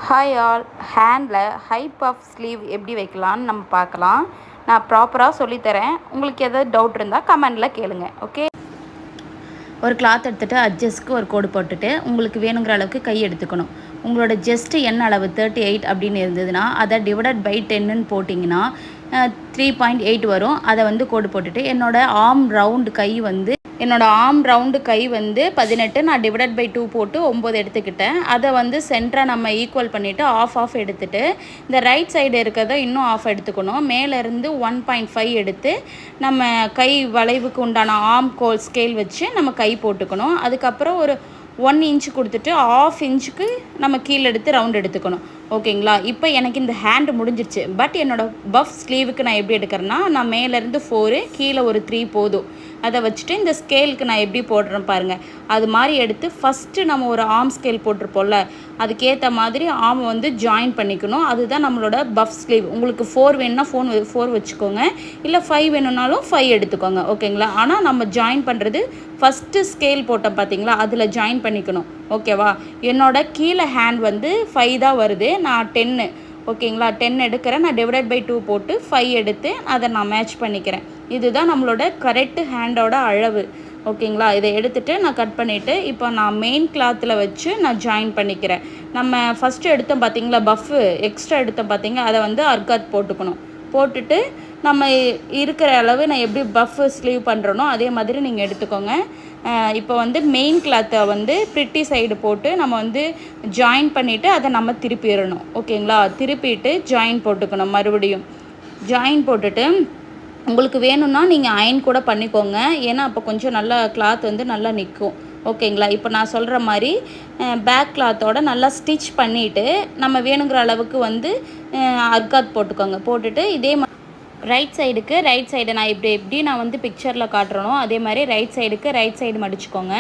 Hi all. Handle high puff sleeve எப்படி வைக்கலான்னு நம்ம பார்க்கலாம். நான் ப்ராப்பராக சொல்லித்தரேன். உங்களுக்கு எதாவது டவுட் இருந்தால் கமெண்டில் கேளுங்க. ஓகே, ஒரு கிளாத் எடுத்துகிட்டு அட்ஜஸ்ட்க்கு ஒரு கோடு போட்டுட்டு உங்களுக்கு வேணுங்கிற அளவுக்கு கை எடுத்துக்கணும். உங்களோட ஜஸ்ட்டு என்ன அளவு 38 அப்படின்னு இருந்ததுன்னா அதை டிவைடட் பை 10ன்னு போட்டிங்கன்னா 3.8 வரும். அதை வந்து கோடு போட்டுட்டு என்னோடய ஆர்ம் ரவுண்டு கை வந்து 18, நான் டிவைடட் பை 2 போட்டு 9 எடுத்துக்கிட்டேன். அதை வந்து சென்டராக நம்ம ஈக்குவல் பண்ணிவிட்டு ஆஃப் எடுத்துகிட்டு இந்த ரைட் சைடு இருக்கிறத இன்னும் ஆஃப் எடுத்துக்கணும். மேலேருந்து 1.5 எடுத்து நம்ம கை வளைவுக்கு உண்டான ஆர்ம் ஸ்கேல் வச்சு நம்ம கை போட்டுக்கணும். அதுக்கப்புறம் ஒரு 1 இன்ச்சு கொடுத்துட்டு 1/2 இன்ச்சுக்கு நம்ம கீழே எடுத்து ரவுண்ட் எடுத்துக்கணும். ஓகேங்களா? இப்போ எனக்கு இந்த ஹேண்டு முடிஞ்சிருச்சு. பட் என்னோடய பஃப் ஸ்லீவுக்கு நான் எப்படி எடுக்கிறேன்னா, நான் மேலேருந்து 4 கீழே ஒரு 3 போதும். அதை வச்சுட்டு இந்த ஸ்கேலுக்கு நான் எப்படி போடுறேன் பாருங்கள். அது மாதிரி எடுத்து ஃபஸ்ட்டு நம்ம ஒரு ஆர்ம் ஸ்கேல் போட்டிருப்போம்ல, அதுக்கேற்ற மாதிரி ஆர்ம் வந்து ஜாயின் பண்ணிக்கணும். அதுதான் நம்மளோட பஃப் ஸ்லீவ். உங்களுக்கு 4 வேணும்னா 4 வச்சுக்கோங்க, இல்லை 5 வேணும்னாலும் 5 எடுத்துக்கோங்க. ஓகேங்களா? ஆனால் நம்ம ஜாயின் பண்ணுறது ஃபஸ்ட்டு ஸ்கேல் போட்டோம் பார்த்தீங்களா, அதில் ஜாயின் பண்ணிக்கணும். ஓகேவா? என்னோட கீழே ஹேண்ட் வந்து 5 தான் வருது, நான் 10. ஓகேங்களா? 10 எடுக்கிறேன். நான் டிவைடட் பை 2 போட்டு 5 எடுத்து அதை நான் மேட்ச் பண்ணிக்கிறேன். இதுதான் நம்மளோட கரெக்டு ஹேண்டோட அளவு. ஓகேங்களா? இதை எடுத்துகிட்டு நான் கட் பண்ணிவிட்டு இப்போ நான் மெயின் கிளாத்தில் வச்சு நான் ஜாயின் பண்ணிக்கிறேன். நம்ம ஃபஸ்ட்டு எடுத்தோம் பார்த்தீங்களா, பஃப்பு எக்ஸ்ட்ரா எடுத்தோம் பார்த்தீங்களா, அதை வந்து அர்காத் போட்டுக்கணும். போட்டுட்டு நம்ம இருக்கிற அளவு நான் எப்படி பஃப் ஸ்லீவ் பண்ணுறனோ அதே மாதிரி நீங்கள் எடுத்துக்கோங்க. இப்போ வந்து மெயின் கிளாத்தை வந்து பிரிட்டி சைடு போட்டு நம்ம வந்து ஜாயின் பண்ணிவிட்டு அதை நம்ம திருப்பிடணும். ஓகேங்களா? திருப்பிட்டு ஜாயின் போட்டுக்கணும். மறுபடியும் ஜாயின் போட்டுட்டு உங்களுக்கு வேணும்னா நீங்கள் அயன் கூட பண்ணிக்கோங்க. ஏன்னா அப்போ கொஞ்சம் நல்லா கிளாத் வந்து நல்லா நிற்கும். ஓகேங்களா? இப்போ நான் சொல்கிற மாதிரி பேக் கிளாத்தோட நல்லா ஸ்டிச் பண்ணிவிட்டு நம்ம வேணுங்கிற அளவுக்கு வந்து அர்காத் போட்டுக்கோங்க. போட்டுட்டு இதே மாதிரி ரைட் சைடு நான் எப்படி நான் வந்து பிக்சரில் காட்டுறனோ அதே மாதிரி ரைட் சைடு மடிச்சுக்கோங்க.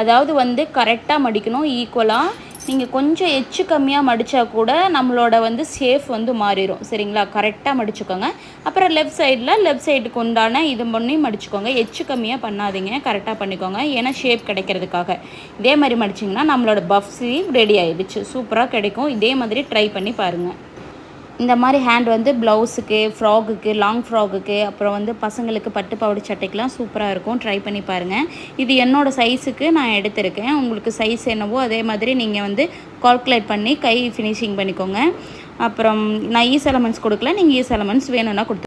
அதாவது வந்து கரெக்டாக மடிக்கணும், ஈக்குவலாக. நீங்கள் கொஞ்சம் எச்சு கம்மியாக மடித்தா கூட நம்மளோட வந்து ஷேப் வந்து மாறிடும். சரிங்களா? கரெக்டாக மடிச்சுக்கோங்க. அப்புறம் லெஃப்ட் சைடுக்கு உண்டான இது பண்ணி மடிச்சுக்கோங்க. எச்சு கம்மியாக பண்ணாதீங்க, கரெக்டாக பண்ணிக்கோங்க. ஏன்னா ஷேப் கிடைக்கிறதுக்காக. இதே மாதிரி மடிச்சிங்கன்னா நம்மளோட பஃப் ஸ்லீவ் ரெடி ஆகிடுச்சு. சூப்பராக கிடைக்கும். இதே மாதிரி ட்ரை பண்ணி பாருங்கள். இந்த மாதிரி ஹேண்ட் வந்து ப்ளவுஸுக்கு, ஃப்ராகுக்கு, லாங் ஃப்ராகுக்கு, அப்புறம் வந்து பசங்களுக்கு பட்டு பாவாடை சட்டைக்கெலாம் சூப்பராக இருக்கும். ட்ரை பண்ணி பாருங்கள். இது என்னோடய சைஸுக்கு நான் எடுத்திருக்கேன். உங்களுக்கு சைஸ் என்னவோ அதே மாதிரி நீங்கள் வந்து கால்குலேட் பண்ணி கை ஃபினிஷிங் பண்ணிக்கோங்க. அப்புறம் நான் ஈஸ் எலமெண்ட்ஸ் கொடுக்கல, நீங்கள் ஈஸ் எலமெண்ட்ஸ் வேணும்னா கொடுத்து